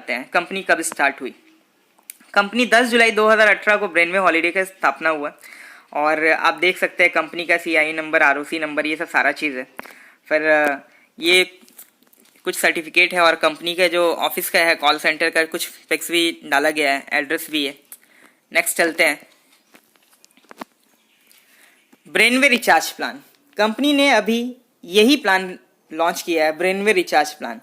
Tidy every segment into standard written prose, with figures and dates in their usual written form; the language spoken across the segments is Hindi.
आते हैं, कंपनी कब स्टार्ट हुई। कंपनी 10 जुलाई 2018 को ब्रेनवे हॉलीडे का स्थापना हुआ और आप देख सकते हैं कंपनी का CI नंबर, ROC नंबर, ये सब सारा चीज़ है। फिर ये कुछ सर्टिफिकेट है और कंपनी का जो ऑफिस का है, कॉल सेंटर का, कुछ पिक्स भी डाला गया है, एड्रेस भी है। नेक्स्ट चलते हैं, ब्रेनवे रिचार्ज प्लान। कंपनी ने अभी यही प्लान लॉन्च किया है, ब्रेनवे रिचार्ज प्लान।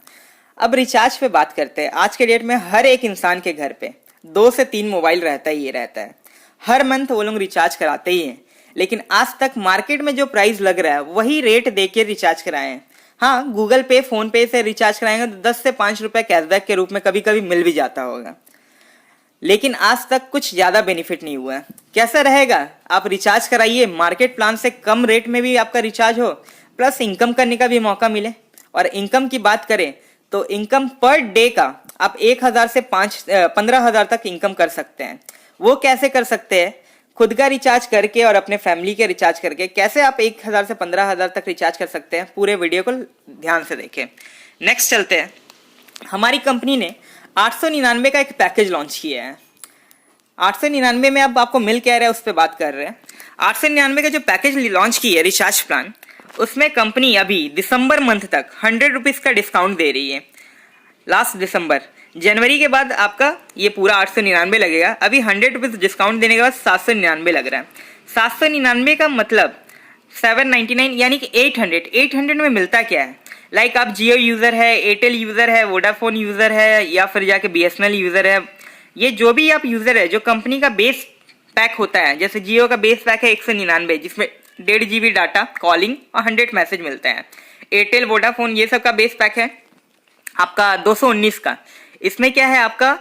अब रिचार्ज पे बात करते हैं। आज के डेट में हर एक इंसान के घर पे 2 से 3 मोबाइल रहता है। हर मंथ वो लोग रिचार्ज कराते ही हैं, लेकिन आज तक मार्केट में जो प्राइस लग रहा है वही रेट दे के रिचार्ज कराए हैं। हाँ, गूगल पे, फोन पे से रिचार्ज कराएंगे तो 10 से 5 रुपए कैशबैक के रूप में कभी कभी मिल भी जाता होगा, लेकिन आज तक कुछ ज़्यादा बेनिफिट नहीं हुआ है। कैसा रहेगा, आप रिचार्ज कराइए, मार्केट प्लान से कम रेट में भी आपका रिचार्ज हो, प्लस इनकम करने का भी मौका मिले। और इनकम की बात करें तो इनकम पर डे का आप 1,000 से 15,000 तक इनकम कर सकते हैं। वो कैसे कर सकते हैं, खुद का रिचार्ज करके और अपने फैमिली के रिचार्ज करके कैसे आप 1,000 से 15,000 तक रिचार्ज कर सकते हैं, पूरे वीडियो को ध्यान से देखें। नेक्स्ट चलते हैं, हमारी कंपनी ने 899 का एक पैकेज लॉन्च किया है। 899 में अब आपको मिल क्या रहा है उस पर बात कर रहे हैं। 899 का जो पैकेज लॉन्च की है रिचार्ज प्लान, उसमें कंपनी अभी दिसंबर मंथ तक 100 रुपीज़ का डिस्काउंट दे रही है। लास्ट दिसंबर, जनवरी के बाद आपका ये पूरा 899 लगेगा। अभी 100 रुपीज़ डिस्काउंट देने के बाद 799 लग रहा है। 799 का मतलब 799 यानी कि 800 में मिलता क्या है। लाइक आप जियो यूज़र है, एयरटेल यूज़र है, वोडाफोन यूज़र है या फिर जाके BSNL यूज़र है, ये जो भी आप यूज़र है, जो कंपनी का बेस पैक होता है, जैसे जियो का बेस पैक है 199 जिसमें 1.5 GB डाटा, कॉलिंग और 100 मैसेज मिलते हैं। एयरटेल, वोडाफोन, ये सब का बेस पैक है आपका 219 का। इसमें क्या है, आपका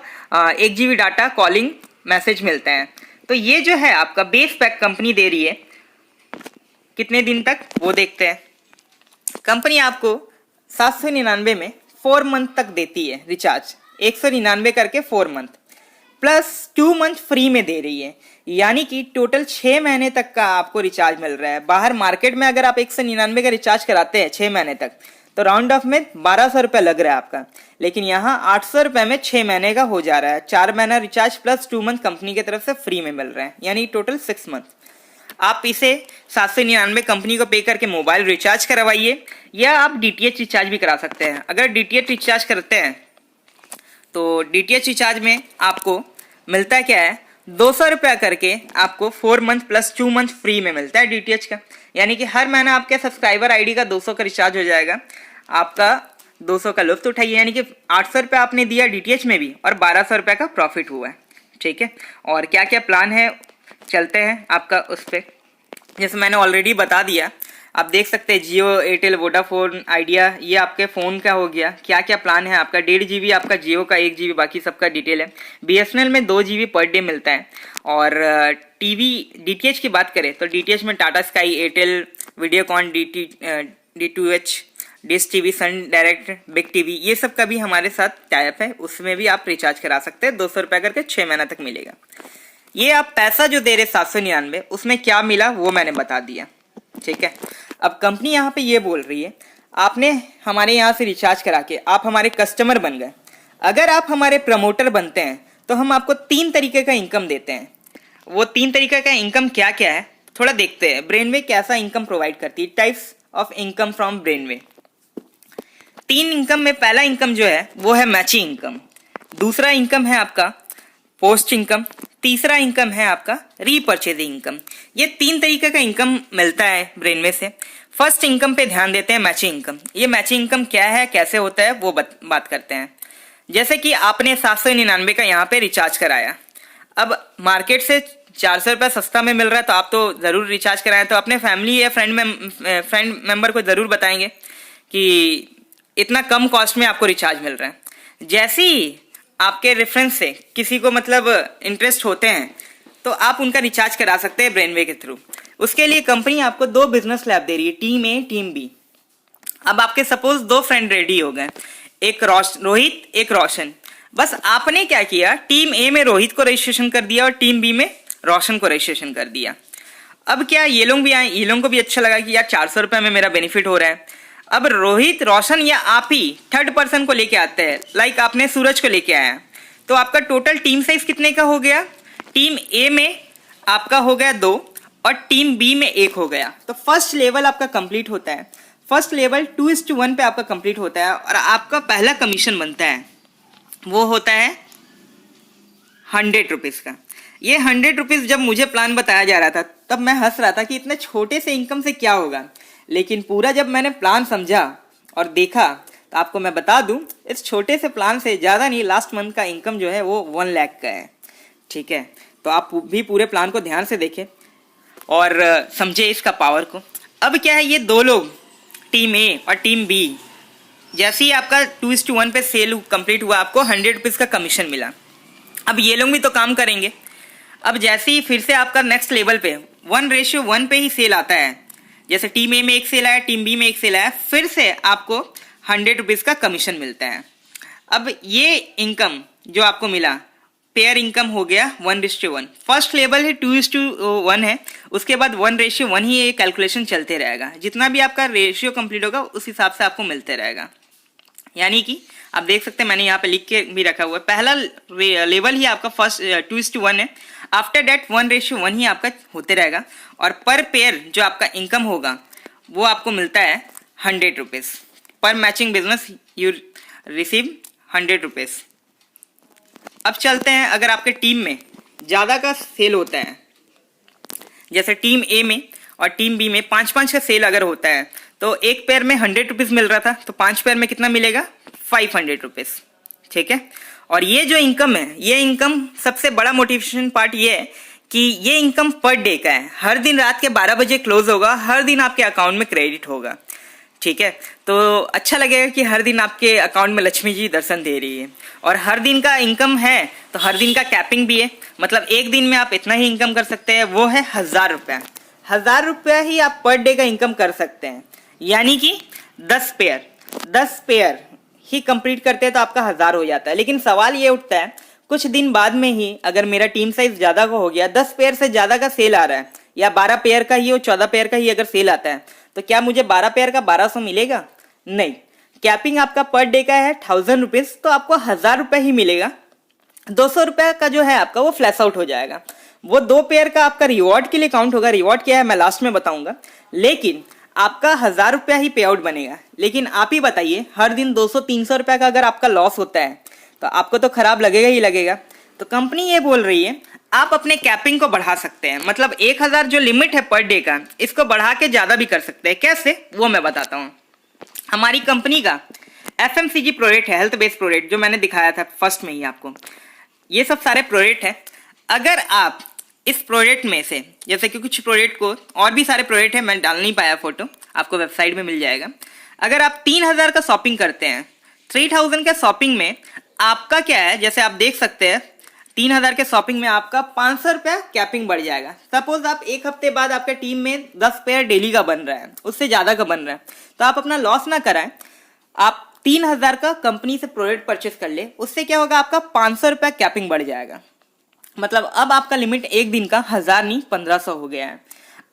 1 GB डाटा, कॉलिंग, मैसेज मिलते हैं। तो ये जो है आपका बेस पैक कंपनी दे रही है कितने दिन तक, वो देखते हैं। कंपनी आपको 799 में 4 मंथ तक देती है रिचार्ज, 199 करके 4 मंथ, प्लस 2 मंथ फ्री में दे रही है, यानी कि टोटल 6 महीने तक का आपको रिचार्ज मिल रहा है। बाहर मार्केट में अगर आप 199 का रिचार्ज कराते हैं 6 महीने तक तो राउंड ऑफ में 1200 रुपये लग रहा है आपका, लेकिन यहाँ 800 रुपये में 6 महीने का हो जा रहा है। 4 महीना रिचार्ज प्लस 2 मंथ कंपनी की तरफ से फ्री में मिल रहे हैं, यानी टोटल 6 मंथ। आप इसे 799 कंपनी को पे करके मोबाइल रिचार्ज करवाइए, या आप DTH रिचार्ज भी करा सकते हैं। अगर DTH रिचार्ज करते हैं तो DTH रिचार्ज में आपको मिलता क्या है, 200 रुपया करके आपको 4 मंथ प्लस 2 मंथ फ्री में मिलता है DTH का, यानी कि हर महीना आपके सब्सक्राइबर ID का 200 का रिचार्ज हो जाएगा। आपका 200 का लुफ्त उठाइए, यानी कि 800 रुपया आपने दिया DTH में भी और 1200 रुपये का प्रॉफिट हुआ है। ठीक है, और क्या क्या प्लान है चलते हैं आपका उस पर। जैसे मैंने ऑलरेडी बता दिया, आप देख सकते हैं जियो, एयरटेल, वोडाफोन, आइडिया, ये आपके फ़ोन का हो गया। क्या क्या प्लान है आपका, 1.5 GB आपका जियो का, 1 GB बाकी सबका डिटेल है। BSNL में 2 GB पर डे मिलता है। और टीवी DTH की बात करें तो DTH में Tata sky, Airtel, Videocon, D2H, dish TV, Sun Direct, big TV, ये सब का भी हमारे साथ टाइप है, उसमें भी आप रिचार्ज करा सकते हैं। 200 रुपये करके 6 महीना तक मिलेगा। ये आप पैसा जो दे रहे 799, उसमें क्या मिला वो मैंने बता दिया। ठीक है, अब कंपनी यहाँ पे ये बोल रही है, आपने हमारे यहाँ से रिचार्ज करा के आप हमारे कस्टमर बन गए, अगर आप हमारे प्रमोटर बनते हैं तो हम आपको 3 तरीके का इनकम देते हैं। वो 3 तरीके का इनकम क्या क्या है थोड़ा देखते हैं। ब्रेनवे कैसा इनकम प्रोवाइड करती है, types of income from Brainway. 3 income में पहला इनकम जो है वो है मैचिंग इनकम, दूसरा इनकम है आपका पोस्ट इनकम, तीसरा इनकम है आपका रीपर्चेजिंग इनकम। ये 3 तरीके का इनकम मिलता है ब्रेनवे से। फर्स्ट इनकम पे ध्यान देते हैं, मैचिंग इनकम। ये मैचिंग इनकम क्या है, कैसे होता है, वो बात करते हैं। जैसे कि आपने 799 का यहाँ पे रिचार्ज कराया, अब मार्केट से 400 रुपये सस्ता में मिल रहा है तो आप तो ज़रूर रिचार्ज कराएं, तो अपने फैमिली या फ्रेंड मेंबर को ज़रूर बताएंगे कि इतना कम कॉस्ट में आपको रिचार्ज मिल रहा है। जैसे ही आपके रेफरेंस से किसी को मतलब इंटरेस्ट होते हैं तो आप उनका रिचार्ज करा सकते हैं ब्रेनवे के थ्रू। उसके लिए कंपनी आपको 2 बिजनेस लैब दे रही है, टीम A, टीम B। अब आपके सपोज 2 फ्रेंड रेडी हो गए, एक रोहित, एक रोशन। बस आपने क्या किया, टीम A में रोहित को रजिस्ट्रेशन कर दिया और टीम B में रोशन को रजिस्ट्रेशन कर दिया। अब क्या ये लोग भी आए, ये लोगों को भी अच्छा लगा कि यार 400 रुपये में मेरा बेनिफिट हो रहा है। अब रोहित, रोशन या आप ही थर्ड पर्सन को लेके आते हैं, लाइक आपने सूरज को लेके आया, तो आपका टोटल टीम साइज कितने का हो गया? टीम ए में आपका हो गया 2 और टीम बी में 1 हो गया। तो फर्स्ट लेवल आपका कंप्लीट होता है। फर्स्ट लेवल 2:1 पे आपका कंप्लीट होता है और आपका पहला कमीशन बनता है, वो होता है 100 रुपीज़ का। ये 100 रुपीज़ जब मुझे प्लान बताया जा रहा था तब मैं हंस रहा था कि इतने छोटे से इनकम से क्या होगा, लेकिन पूरा जब मैंने प्लान समझा और देखा तो आपको मैं बता दूं, इस छोटे से प्लान से ज़्यादा नहीं, लास्ट मंथ का इनकम जो है वो 1 लाख का है। ठीक है, तो आप भी पूरे प्लान को ध्यान से देखें और समझे इसका पावर को। अब क्या है, ये 2 लोग टीम ए और टीम बी, जैसे ही आपका 2:1 पे सेल कंप्लीट हुआ आपको 100 रुपीज़ का कमीशन मिला। अब ये लोग भी तो काम करेंगे। अब जैसे ही फिर से आपका नेक्स्ट लेवल पे 1:1 पे ही सेल आता है, जैसे टीम ए में 1 सेल आया, टीम बी में 1 सेल आया, फिर से आपको 100 रुपीज़ का कमीशन मिलता है। अब ये इनकम जो आपको मिला, पेयर इनकम हो गया 1:1। फर्स्ट लेवल है 2:1 है, उसके बाद 1:1 ही ये कैलकुलेशन चलते रहेगा। जितना भी आपका रेशियो कंप्लीट होगा उस हिसाब से आपको मिलते रहेगा। यानी कि आप देख सकते हैं, मैंने यहाँ पे लिख के भी रखा हुआ है, पहला लेवल ही आपका फर्स्ट 2:1 है, आफ्टर डेट 1:1 ही आपका होते रहेगा और पर पेयर जो आपका इनकम होगा वो आपको मिलता है 100 रुपीज़। पर matching business you receive 100 rupees. अब चलते हैं, अगर आपके टीम में ज़्यादा का सेल होता है, जैसे टीम ए में और टीम बी में 5-5 का सेल अगर होता है, तो एक पेयर में 100 रुपीज़ मिल रहा था, तो 5 पेयर में कितना मिलेगा? 500 रुपीज़। ठीक है, और ये जो इनकम है, ये इनकम सबसे बड़ा मोटिवेशन पार्ट ये है कि ये इनकम पर डे का है। हर दिन रात के 12 बजे क्लोज होगा, हर दिन आपके अकाउंट में क्रेडिट होगा। ठीक है, तो अच्छा लगेगा कि हर दिन आपके अकाउंट में लक्ष्मी जी दर्शन दे रही है। और हर दिन का इनकम है तो हर दिन का कैपिंग भी है, मतलब एक दिन में आप इतना ही इनकम कर सकते हैं, वो है 1000 रुपया। 1000 रुपया ही आप पर डे का इनकम कर सकते हैं। यानी कि 10 पेयर ही कंप्लीट करते हैं तो आपका 1000 हो जाता है। लेकिन सवाल ये उठता है, कुछ दिन बाद में ही अगर मेरा टीम साइज ज़्यादा का हो गया, 10 पेयर से ज़्यादा का सेल आ रहा है, या 12 पेयर का ही हो, 14 पेयर का ही अगर सेल आता है, तो क्या मुझे 12 पेयर का 1200 मिलेगा? नहीं, कैपिंग आपका पर डे का है 1000 रुपीज़, तो आपको 1000 रुपये ही मिलेगा। 200 रुपये का जो है आपका वो फ्लैश आउट हो जाएगा, वो 2 पेयर का आपका रिवॉर्ड के लिए काउंट होगा। रिवॉर्ड क्या है मैं लास्ट में बताऊंगा, लेकिन आपका 1000 रुपया ही पे आउट बनेगा। लेकिन आप ही बताइए, हर दिन 200-300 रुपये का अगर आपका लॉस होता है तो आपको तो खराब लगेगा ही लगेगा। तो कंपनी ये बोल रही है आप अपने कैपिंग को बढ़ा सकते हैं, मतलब 1000 जो लिमिट है पर डे का, इसको बढ़ा के ज़्यादा भी कर सकते हैं। कैसे, वो मैं बताता हूँ। हमारी कंपनी का FMCG प्रोडक्ट है, हेल्थ बेस्ड प्रोडक्ट, जो मैंने दिखाया था फर्स्ट में ही आपको, ये सब सारे प्रोडक्ट हैं। अगर आप इस प्रोडक्ट में से, जैसे कि कुछ प्रोडक्ट को, और भी सारे प्रोडक्ट है, मैं डाल नहीं पाया फोटो, आपको वेबसाइट में मिल जाएगा। अगर आप 3000 का शॉपिंग करते हैं, 3000 के शॉपिंग में आपका क्या है, जैसे आप देख सकते हैं 3000 के शॉपिंग में आपका 500 रुपया कैपिंग बढ़ जाएगा। सपोज आप एक हफ्ते बाद आपके टीम में 10 पेयर डेली का बन रहा है, उससे ज़्यादा का बन रहा है, तो आप अपना लॉस ना कराएं, आप 3000 का कंपनी से प्रोडक्ट परचेस कर ले, उससे क्या होगा, आपका 500 रुपया कैपिंग बढ़ जाएगा। मतलब अब आपका लिमिट एक दिन का 1000 नहीं 1500 हो गया है।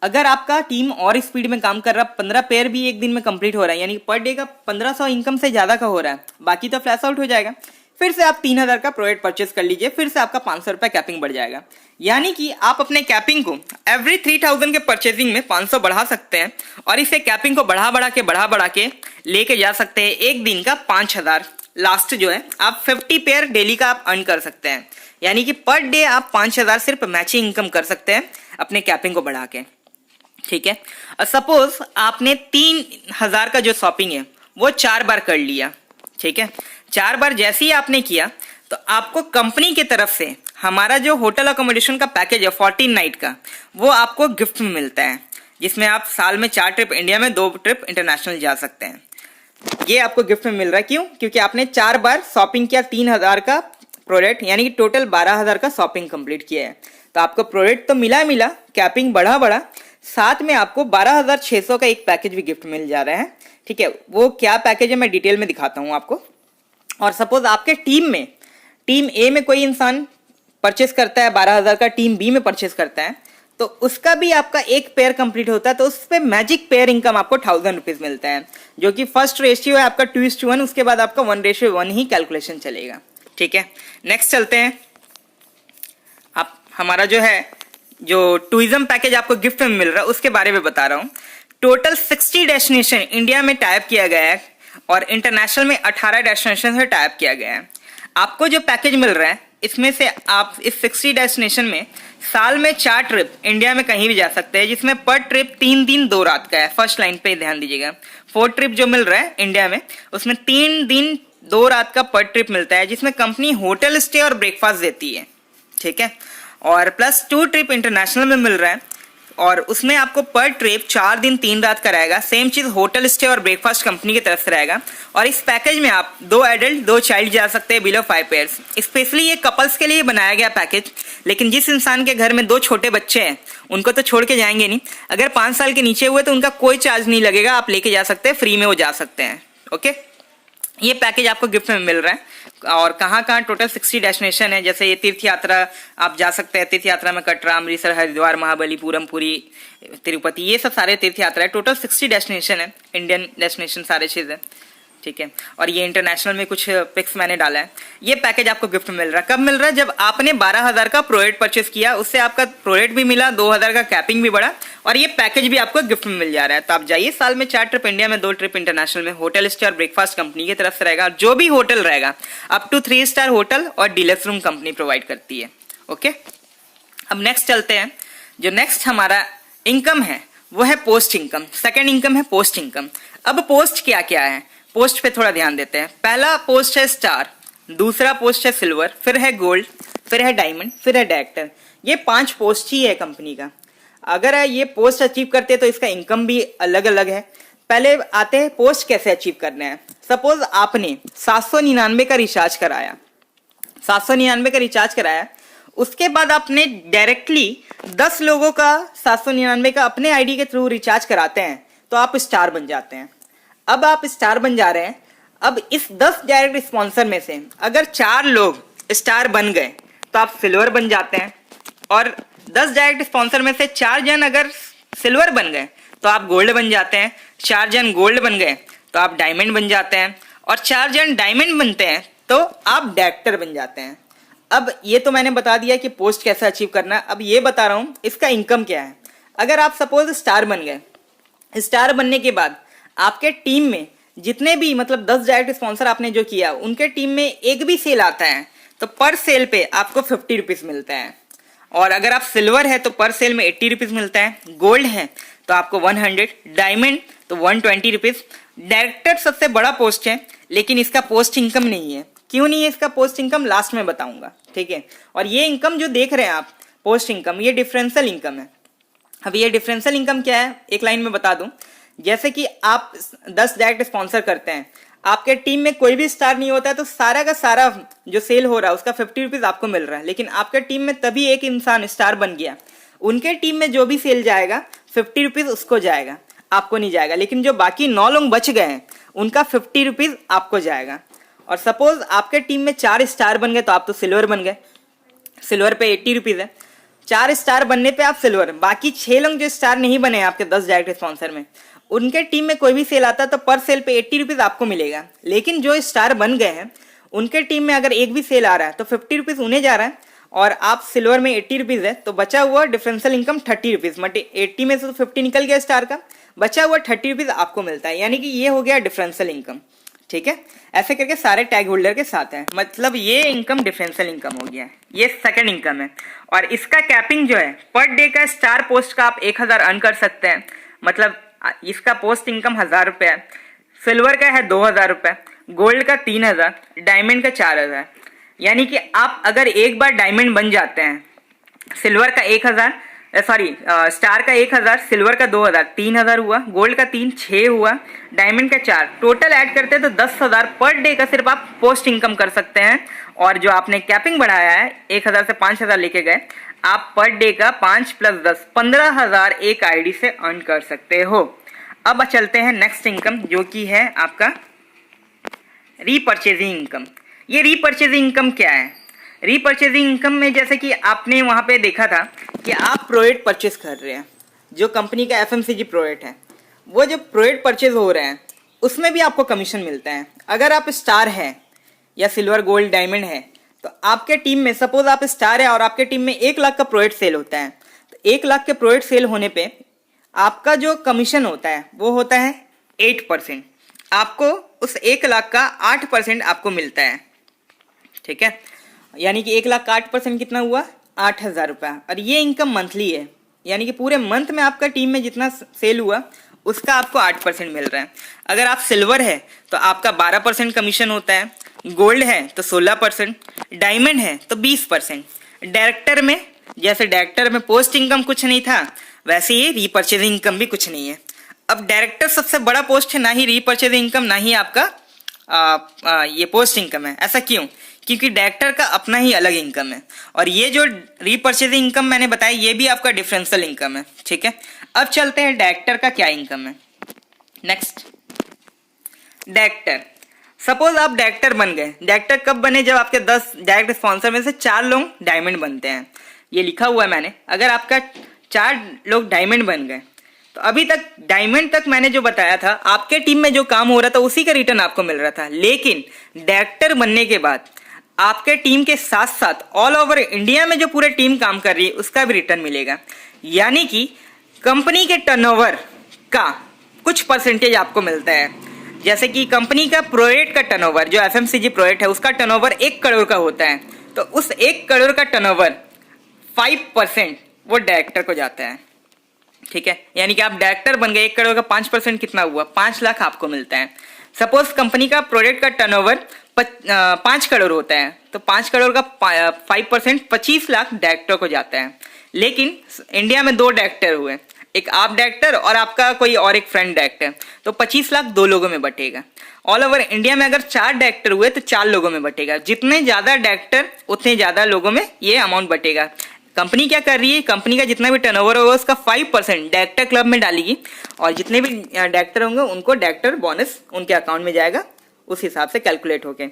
अगर आपका टीम और स्पीड में काम कर रहा, 15 पेयर भी एक दिन में कंप्लीट हो रहा है, यानी पर डे का 1500 इनकम से ज़्यादा का हो रहा है, बाकी तो फ्लैश आउट हो जाएगा। फिर से आप 3000 का प्रोडक्ट परचेस कर लीजिए, फिर से आपका 500 रुपया कैपिंग बढ़ जाएगा। यानी कि आप अपने कैपिंग को एवरी 3000 के परचेजिंग में 500 बढ़ा सकते हैं और इसे कैपिंग को बढ़ा के लेके जा सकते हैं। एक दिन का 5000 लास्ट जो है आप 50 पेयर डेली का आप अर्न कर सकते हैं। यानी कि पर डे आप 5000 सिर्फ मैचिंग इनकम कर सकते हैं अपने कैपिंग को बढ़ा के। ठीक है, और सपोज आपने 3000 का जो शॉपिंग है वो 4 बार कर लिया। ठीक है, 4 बार जैसे ही आपने किया तो आपको कंपनी की तरफ से हमारा जो होटल अकोमोडेशन का पैकेज है 14 नाइट का, वो आपको गिफ्ट में मिलता है, जिसमें आप साल में 4 ट्रिप इंडिया में, 2 ट्रिप इंटरनेशनल जा सकते हैं। ये आपको गिफ्ट में मिल रहा है, क्यों? क्योंकि आपने 4 बार शॉपिंग किया 3000 का प्रोडक्ट, यानी कि टोटल 12000 का शॉपिंग कंप्लीट किया है। तो आपको प्रोडक्ट तो मिला, कैपिंग बढ़ा, साथ में आपको 12600 का एक पैकेज भी गिफ्ट मिल जा रहा है। ठीक है, वो क्या पैकेज है मैं डिटेल में दिखाता हूँ आपको। और सपोज आपके टीम ए में कोई इंसान परचेस करता है 12000 का, टीम बी में परचेस करता है, तो उसका भी आपका एक पेयर कंप्लीट होता है, तो उस पर मैजिक पेयर इनकम आपको 1000 रुपीज मिलता है, जो कि फर्स्ट रेशियो है आपका 2:1, उसके बाद आपका 1:1 ही कैलकुलेशन चलेगा। ठीक है, नेक्स्ट चलते हैं। आप हमारा जो टूरिज्म पैकेज आपको गिफ्ट में मिल रहा है उसके बारे में बता रहा हूँ। टोटल 60 डेस्टिनेशन इंडिया में टाइप किया गया है और इंटरनेशनल में 18 डेस्टिनेशन से टाइप किया गया है। आपको जो पैकेज मिल रहा है इसमें से आप इस 60 डेस्टिनेशन में साल में 4 ट्रिप इंडिया में कहीं भी जा सकते हैं, जिसमें पर ट्रिप 3 दिन 2 रात का है। फर्स्ट लाइन पे ध्यान दीजिएगा, 4 ट्रिप जो मिल रहा है इंडिया में उसमें 3 दिन 2 रात का पर ट्रिप मिलता है, जिसमें कंपनी होटल स्टे और ब्रेकफास्ट देती है। ठीक है, और प्लस 2 ट्रिप इंटरनेशनल में मिल रहा है और उसमें आपको पर ट्रिप 4 दिन 3 रात का रहेगा। सेम चीज होटल स्टे और ब्रेकफास्ट कंपनी की तरफ से रहेगा। और इस पैकेज में आप 2 एडल्ट 2 चाइल्ड जा सकते हैं बिलो 5 पेयर्स। स्पेशली ये कपल्स के लिए बनाया गया पैकेज, लेकिन जिस इंसान के घर में 2 छोटे बच्चे हैं उनको तो छोड़ के जाएंगे नहीं। अगर 5 साल के नीचे हुए तो उनका कोई चार्ज नहीं लगेगा, आप लेके जा सकते हैं, फ्री में वो जा सकते हैं। ओके, ये पैकेज आपको गिफ्ट में मिल रहा है। और कहाँ कहाँ टोटल 60 डेस्टिनेशन है, जैसे ये तीर्थ यात्रा आप जा सकते हैं। तीर्थ यात्रा में कटरा, अमृतसर, हरिद्वार, महाबलीपुरम, पुरी, तिरुपति, ये सब सारे तीर्थ यात्रा है। टोटल 60 डेस्टिनेशन है, इंडियन डेस्टिनेशन सारे चीज़ है। ठीक है, और ये इंटरनेशनल में कुछ पिक्स मैंने डाला है। ये पैकेज आपको गिफ्ट में मिल रहा है। कब मिल रहा है? जब आपने 12,000 का प्रोडक्ट परचेस किया, उससे आपका प्रोडक्ट भी मिला, 2,000 का कैपिंग भी बढ़ा और ये पैकेज भी आपको गिफ्ट में मिल जा रहा है। तो आप जाइए, साल में 4 ट्रिप इंडिया में, 2 ट्रिप इंटरनेशनल में, होटल स्टे और ब्रेकफास्ट कंपनी की तरफ से रहेगा। जो भी होटल रहेगा अप टू 3 स्टार होटल और डीलक्स रूम कंपनी प्रोवाइड करती है। ओके, अब नेक्स्ट चलते हैं। जो नेक्स्ट हमारा इनकम है वो है पोस्ट इनकम। सेकेंड इनकम है पोस्ट इनकम। अब पोस्ट क्या क्या है, पोस्ट पे थोड़ा ध्यान देते हैं। पहला पोस्ट है स्टार, दूसरा पोस्ट है सिल्वर, फिर है गोल्ड, फिर है डायमंड, फिर है डायरेक्टर। ये 5 पोस्ट ही है कंपनी का। अगर ये पोस्ट अचीव करते हैं तो इसका इनकम भी अलग अलग है। पहले आते हैं पोस्ट कैसे अचीव करना है। सपोज आपने 799 का रिचार्ज कराया, 799 का रिचार्ज कराया, उसके बाद आपने डायरेक्टली 10 लोगों का 799 का अपने आईडी के थ्रू रिचार्ज कराते हैं तो आप स्टार बन जाते हैं। अब आप स्टार बन जा रहे हैं। अब इस 10 डायरेक्ट स्पॉन्सर में से अगर 4 लोग स्टार बन गए तो आप सिल्वर बन जाते हैं, और 10 डायरेक्ट स्पॉन्सर में से 4 जन अगर सिल्वर बन गए तो आप गोल्ड बन जाते हैं, 4 जन गोल्ड बन गए तो आप डायमंड बन जाते हैं, और 4 जन डायमंड बनते हैं तो आप डायरेक्टर बन जाते हैं। अब ये तो मैंने बता दिया कि पोस्ट कैसे अचीव करना है। अब ये बता रहा हूँ इसका इनकम क्या है। अगर आप सपोज स्टार बन गए, स्टार बनने के बाद आपके टीम में जितने भी मतलब 10 डायरेक्ट स्पॉन्सर आपने जो किया, उनके टीम में एक भी सेल आता है तो पर सेल पे आपको 50 रुपीज मिलता है। और अगर आप सिल्वर है तो पर सेल में 80 रुपीज मिलता है, गोल्ड है तो आपको 100, डायमंड तो 120 रुपीज। डायरेक्टर सबसे बड़ा पोस्ट है, लेकिन इसका पोस्ट इनकम नहीं है। क्यों नहीं है इसका पोस्ट इनकम, लास्ट में बताऊंगा। ठीक है, और ये इनकम जो देख रहे हैं आप पोस्ट इनकम, ये डिफरेंशियल इनकम है। अब ये डिफरेंशियल इनकम क्या है, एक लाइन में बता दूं। जैसे कि आप 10 डायरेक्ट स्पॉन्सर करते हैं, आपके टीम में कोई भी स्टार नहीं होता है तो सारा का सारा जो सेल हो रहा है उसका 50 रुपीज आपको मिल रहा है। लेकिन आपके टीम में तभी एक इंसान स्टार बन गया, उनके टीम में जो भी सेल जाएगा 50 रुपीज उसको जाएगा, आपको नहीं जाएगा। लेकिन जो बाकी 9 लोग बच गए हैं उनका 50 रुपीज आपको जाएगा। और सपोज आपके टीम में 4 स्टार बन गए तो आप तो सिल्वर बन गए, सिल्वर पे 80 रुपीज है। 4 स्टार बनने पे आप सिल्वर। बाकी 6 लोग जो स्टार नहीं बने आपके 10 डायरेक्ट स्पॉन्सर में, उनके टीम में कोई भी सेल आता है तो पर सेल पे 80 रुपीज आपको मिलेगा। लेकिन जो स्टार बन गए हैं उनके टीम में अगर एक भी सेल आ रहा है तो 50 रुपीज उन्हें जा रहा है, और आप सिल्वर में 80 रुपीज है तो बचा हुआ डिफरेंशियल इनकम 30 रुपीज। 80 में से तो 50 निकल गया स्टार का, बचा हुआ 30 रुपीज आपको मिलता है। यानी कि ये हो गया डिफरेंशियल इनकम। ठीक है, ऐसे करके सारे टैग होल्डर के साथ है, मतलब ये इनकम डिफरेंशियल इनकम हो गया है। ये सेकंड इनकम है, और इसका कैपिंग जो है पर डे का स्टार पोस्ट का आप 1000 अर्न कर सकते हैं। मतलब इसका पोस्ट इनकम 1000 रुपये है, सिल्वर का है 2000 रुपये, गोल्ड का 3000, डायमंड का 4000। यानी कि आप अगर एक बार डायमंड बन जाते हैं, सिल्वर का 1000, स्टार का 1000, सिल्वर का 2000, 3000 हुआ, गोल्ड का 3, 6 हुआ, डायमंड का 4, टोटल ऐड करते हैं तो 10,000 पर डे का सिर्फ आप पोस्ट इनकम कर सकते हैं। और जो आपने कैपिंग बढ़ाया है 1000 से 5000 लेके गए, आप पर डे का 5 + 10 15,000 एक आईडी से अर्न कर सकते हो। अब चलते हैं नेक्स्ट इनकम, जो कि है आपका रीपरचेजिंग इनकम। ये रीपरचेजिंग इनकम क्या है? रीपरचेजिंग इनकम में जैसे कि आपने वहां पे देखा था कि आप प्रोडक्ट परचेस कर रहे हैं, जो कंपनी का एफएमसीजी प्रोडक्ट है, वो जो प्रोडक्ट परचेज हो रहे हैं उसमें भी आपको कमीशन मिलता है। अगर आप स्टार है या सिल्वर गोल्ड डायमंड है, तो आपके टीम में सपोज आप स्टार है और आपके टीम में 1 लाख का प्रोडक्ट सेल होता है, तो 1 लाख के प्रोडक्ट सेल होने पे आपका जो कमीशन होता है वो होता है 8%। आपको उस 1 लाख का 8% आपको मिलता है, ठीक है। यानी कि 1 लाख का 8% कितना हुआ, 8,000 रुपया। और ये इनकम मंथली है, यानी कि पूरे मंथ में आपका टीम में जितना सेल हुआ उसका आपको 8% मिल रहा है। अगर आप सिल्वर है तो आपका 12% कमीशन होता है, गोल्ड है तो 16%, डायमंड है तो 20%। डायरेक्टर में, जैसे डायरेक्टर में पोस्ट इनकम कुछ नहीं था, वैसे ही रीपर्चेजिंग इनकम भी कुछ नहीं है। अब डायरेक्टर सबसे बड़ा पोस्ट है, ना ही रीपर्चेजिंग इनकम ना ही आपका ये पोस्ट इनकम है। ऐसा क्यों? क्योंकि डायरेक्टर का अपना ही अलग इनकम है, और ये जो रीपर्चेजिंग इनकम मैंने बताया ये भी आपका डिफरेंशियल इनकम है, ठीक है। अब चलते हैं डायरेक्टर का क्या इनकम है। Next, director. सपोज आप डायरेक्टर बन गए। डायरेक्टर कब बने? जब आपके 10 डायरेक्ट स्पॉन्सर में से 4 लोग डायमंड बनते हैं। ये लिखा हुआ है मैंने। अगर आपका 4 लोग डायमंड बन गए तो अभी तक डायमंड तक मैंने जो बताया था, आपके टीम में जो काम हो रहा था उसी का रिटर्न आपको मिल रहा था। लेकिन डायरेक्टर बनने के बाद आपके टीम के साथ साथ ऑल ओवर इंडिया में जो पूरे टीम काम कर रही है उसका भी रिटर्न मिलेगा। यानी कि कंपनी के टर्नओवर का कुछ परसेंटेज आपको मिलता है। जैसे कि कंपनी का प्रोडक्ट का टर्नओवर, जो एफएमसीजी प्रोडक्ट है उसका टर्नओवर 1 करोड़ का होता है, तो उस 1 करोड़ का टर्नओवर 5% वो डायरेक्टर को जाता है, ठीक है। यानी कि आप डायरेक्टर बन गए, 1 करोड़ का 5% कितना हुआ, 5 लाख आपको मिलता है। सपोज कंपनी का प्रोडक्ट का टर्नओवर 5 करोड़ होता है, तो 5 करोड़ का 5% 25 लाख डायरेक्टर को जाता है। लेकिन इंडिया में 2 डायरेक्टर हुए, एक आप डायरेक्टर और आपका कोई और एक फ्रेंड डायरेक्टर, तो 25 लाख 2 लोगों में बटेगा। ऑल ओवर इंडिया में अगर 4 डायरेक्टर हुए तो 4 लोगों में बटेगा। जितने ज्यादा डायरेक्टर उतने ज्यादा लोगों में ये अमाउंट बटेगा। कंपनी क्या कर रही है, कंपनी का जितना भी टर्नओवर होगा उसका 5% डायरेक्टर क्लब में डालेगी, और जितने भी डायरेक्टर होंगे उनको डायरेक्टर बोनस उनके अकाउंट में जाएगा, उस हिसाब से कैलकुलेट होके।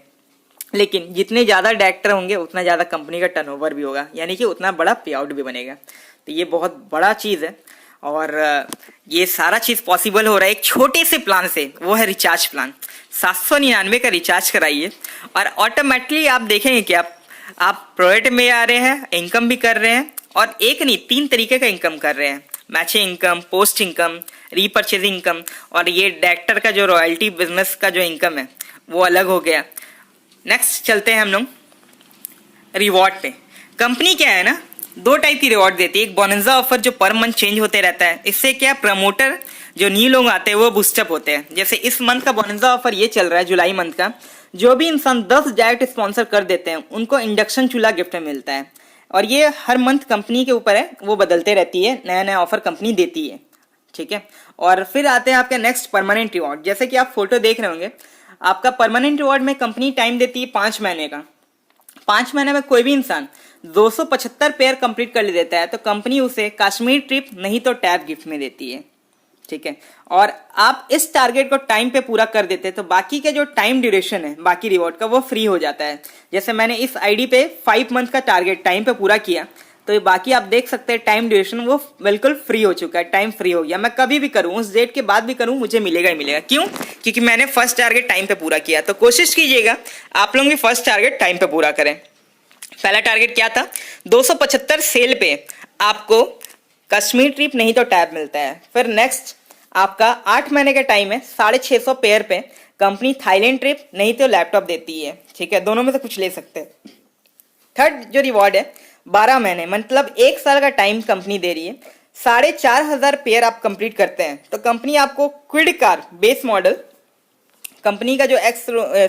लेकिन जितने ज़्यादा डायरेक्टर होंगे उतना ज़्यादा कंपनी का टर्नओवर भी होगा, यानी कि उतना बड़ा पे आउट भी बनेगा। तो ये बहुत बड़ा चीज़ है, और ये सारा चीज़ पॉसिबल हो रहा है एक छोटे से प्लान से, वो है रिचार्ज प्लान। 799 का रिचार्ज कराइए और ऑटोमेटिकली आप देखेंगे कि आप प्रोडक्ट में आ रहे हैं, इनकम भी कर रहे हैं, और एक नहीं 3 तरीके का इनकम कर रहे हैं। Matching income, post income, repurchasing income, और ये डायरेक्टर का जो रॉयल्टी बिजनेस का जो इनकम है वो अलग हो गया। नेक्स्ट चलते हैं हम लोग रिवॉर्ड पे। कंपनी क्या है ना, 2 टाइप की रिवॉर्ड देती है। एक बोनंजा ऑफर जो पर मंथ चेंज होते रहता है, इससे क्या प्रमोटर जो न्यू लोग आते हैं वो बूस्टअप होते हैं। जैसे इस मंथ का बोनंजा ऑफर ये चल रहा है, जुलाई मंथ का। जो भी इंसान 10 डायरेक्ट स्पॉन्सर कर देते हैं उनको इंडक्शन चूल्हा गिफ्ट में मिलता है, और ये हर मंथ कंपनी के ऊपर है, वो बदलते रहती है, नया नया ऑफर कंपनी देती है, ठीक है। और फिर आते हैं आपके नेक्स्ट परमानेंट रिवॉर्ड। जैसे कि आप फोटो देख रहे होंगे, आपका परमानेंट रिवॉर्ड में कंपनी टाइम देती है 5 महीने का। 5 महीने में कोई भी इंसान 275 पेयर कंप्लीट कर देता है तो कंपनी उसे कश्मीर ट्रिप नहीं तो टैब गिफ्ट में देती है, ठीक है। और आप इस टारगेट को टाइम पे पूरा कर देते हैं तो बाकी के जो टाइम ड्यूरेशन है बाकी रिवॉर्ड का वो फ्री हो जाता है। जैसे मैंने इस आईडी पे 5 मंथ का टारगेट टाइम पे पूरा किया, तो ये बाकी आप देख सकते हैं टाइम ड्यूरेशन वो बिल्कुल फ्री हो चुका है, टाइम फ्री हो गया। मैं कभी भी करूँ, उस डेट के बाद भी करूँ, मुझे मिलेगा ही मिलेगा। क्यों? क्योंकि मैंने फर्स्ट टारगेट टाइम पे पूरा किया। तो कोशिश कीजिएगा आप लोग भी फर्स्ट टारगेट टाइम पे पूरा करें। पहला टारगेट क्या था, 275 सेल पे आपको कश्मीर ट्रिप नहीं तो टैब मिलता है। फिर नेक्स्ट आपका 8 महीने का टाइम है, 650 पेयर पे कंपनी थाईलैंड ट्रिप नहीं तो लैपटॉप देती है, ठीक है। दोनों में से कुछ ले सकते हैं। थर्ड जो रिवॉर्ड है 12 महीने, मतलब 1 साल का टाइम कंपनी दे रही है। 4,500 पेयर आप कंप्लीट करते हैं तो कंपनी आपको Kwid car base model, company का जो एक्स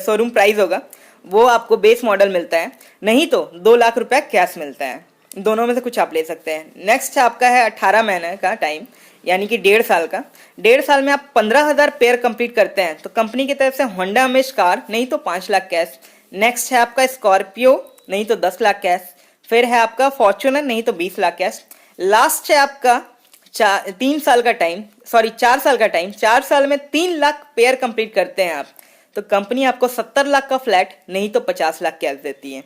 शोरूम प्राइस होगा वो आपको बेस मॉडल मिलता है, नहीं तो 2 लाख रुपए कैश मिलता है। दोनों में से कुछ आप ले सकते हैं। नेक्स्ट आपका है 18 महीने का टाइम, यानी कि 1.5 साल का। 1.5 साल में आप 15,000 पेयर कंप्लीट करते हैं तो कंपनी की तरफ से होंडा अमेज कार नहीं तो 5 लाख कैश। नेक्स्ट है आपका स्कॉर्पियो नहीं तो 10 लाख कैश। फिर है आपका फॉर्च्यूनर नहीं तो 20 लाख कैश। लास्ट है आपका 4 साल का टाइम। 4 साल में 3 लाख पेयर कंप्लीट करते हैं आप तो कंपनी आपको 70 लाख का फ्लैट नहीं तो 50 लाख कैश देती है।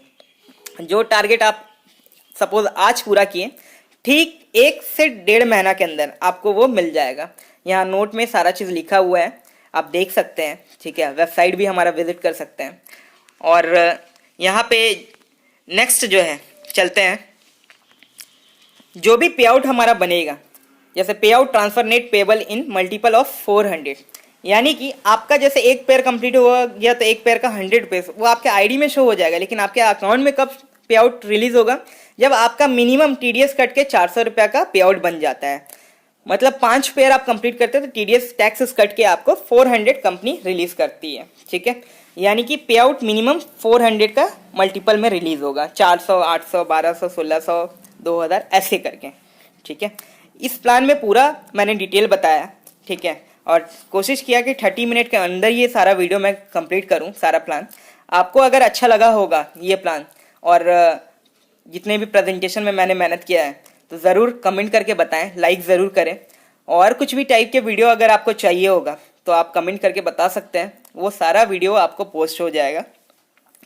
जो टारगेट आप सपोज आज पूरा किए, ठीक 1 से 1.5 महीना के अंदर आपको वो मिल जाएगा। यहाँ नोट में सारा चीज़ लिखा हुआ है, आप देख सकते हैं, ठीक है। वेबसाइट भी हमारा विजिट कर सकते हैं। और यहाँ पे नेक्स्ट जो है चलते हैं, जो भी पे आउट हमारा बनेगा, जैसे पे out transfer net payable in multiple of 400, यानी कि आपका जैसे एक पेयर कंप्लीट हुआ गया तो एक पेयर का 100 रुपये वो आपके आईडी में शो हो जाएगा, लेकिन आपके अकाउंट में कब पे आउट रिलीज होगा, जब आपका मिनिमम टीडीएस कट के 400 रुपये का पे आउट बन जाता है। मतलब 5 पेयर आप कंप्लीट करते हैं तो टीडीएस टैक्सेस कट के आपको 400 कंपनी रिलीज करती है, ठीक है। यानी कि पे आउट मिनिमम 400 का मल्टीपल में रिलीज होगा, 400, 800, 1200, 1600, 2000 ऐसे करके, ठीक है। इस प्लान में पूरा मैंने डिटेल बताया, ठीक है, और कोशिश किया कि 30 मिनट के अंदर ये सारा वीडियो मैं कंप्लीट करूं, सारा प्लान। आपको अगर अच्छा लगा होगा ये प्लान और जितने भी प्रेजेंटेशन में मैंने मेहनत किया है तो ज़रूर कमेंट करके बताएं, लाइक ज़रूर करें। और कुछ भी टाइप के वीडियो अगर आपको चाहिए होगा तो आप कमेंट करके बता सकते हैं, वो सारा वीडियो आपको पोस्ट हो जाएगा,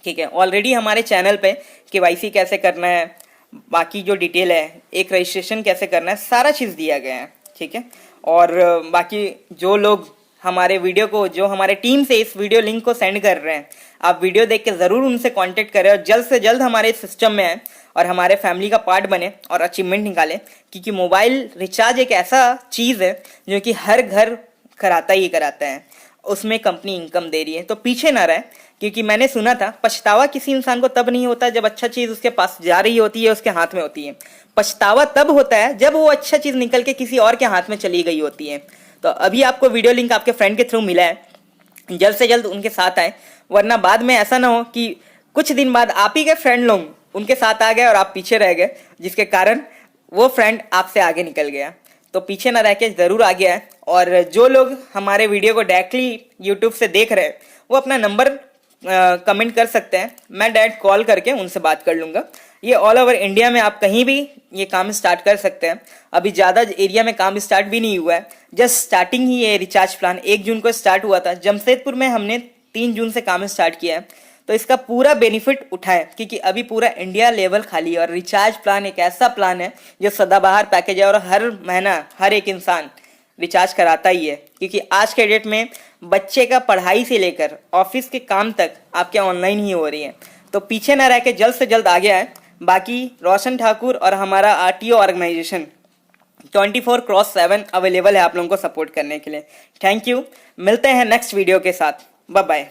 ठीक है। ऑलरेडी हमारे चैनल पे केवाईसी कैसे करना है, बाकी जो डिटेल है, एक रजिस्ट्रेशन कैसे करना है, सारा चीज़ दिया गया है, ठीक है। और बाकी जो लोग हमारे वीडियो को, जो हमारे टीम से इस वीडियो लिंक को सेंड कर रहे हैं, आप वीडियो देख के ज़रूर उनसे कांटेक्ट करें और जल्द से जल्द हमारे सिस्टम में आए और हमारे फैमिली का पार्ट बने और अचीवमेंट निकालें, क्योंकि मोबाइल रिचार्ज एक ऐसा चीज़ है जो कि हर घर कराता ही कराता है, उसमें कंपनी इनकम दे रही है, तो पीछे ना रहे। क्योंकि मैंने सुना था पछतावा किसी इंसान को तब नहीं होता जब अच्छा चीज़ उसके पास जा रही होती है, उसके हाथ में होती है। पछतावा तब होता है जब वो अच्छा चीज़ निकल के किसी और के हाथ में चली गई होती है। तो अभी आपको वीडियो लिंक आपके फ्रेंड के थ्रू मिला है, जल्द से जल्द उनके साथ आए, वरना बाद में ऐसा ना हो कि कुछ दिन बाद आप ही के फ्रेंड लोग उनके साथ आ गए और आप पीछे रह गए, जिसके कारण वो फ्रेंड आपसे आगे निकल गया। तो पीछे ना रह के ज़रूर आगे आए। और जो लोग हमारे वीडियो को डायरेक्टली यूट्यूब से देख रहे हैं वो अपना नंबर कमेंट कर सकते हैं, मैं डायरेक्ट कॉल करके उनसे बात कर लूँगा। ये ऑल ओवर इंडिया में आप कहीं भी ये काम स्टार्ट कर सकते हैं। अभी ज़्यादा एरिया में काम स्टार्ट भी नहीं हुआ है, जस्ट स्टार्टिंग ही ये रिचार्ज प्लान 1 जून को स्टार्ट हुआ था। जमशेदपुर में हमने 3 जून से काम स्टार्ट किया है, तो इसका पूरा बेनिफिट उठाएं, क्योंकि अभी पूरा इंडिया लेवल खाली है। और रिचार्ज प्लान एक ऐसा प्लान है जो सदाबहार पैकेज है और हर महीना हर एक इंसान रिचार्ज कराता ही है, क्योंकि आज के डेट में बच्चे का पढ़ाई से लेकर ऑफिस के काम तक आपके ऑनलाइन ही हो रही है। तो पीछे ना रह के जल्द से जल्द आगे आए। बाकी रोशन ठाकुर और हमारा आरटीओ ऑर्गेनाइजेशन 24/7 अवेलेबल है आप लोगों को सपोर्ट करने के लिए। थैंक यू, मिलते हैं नेक्स्ट वीडियो के साथ, बाय बाय।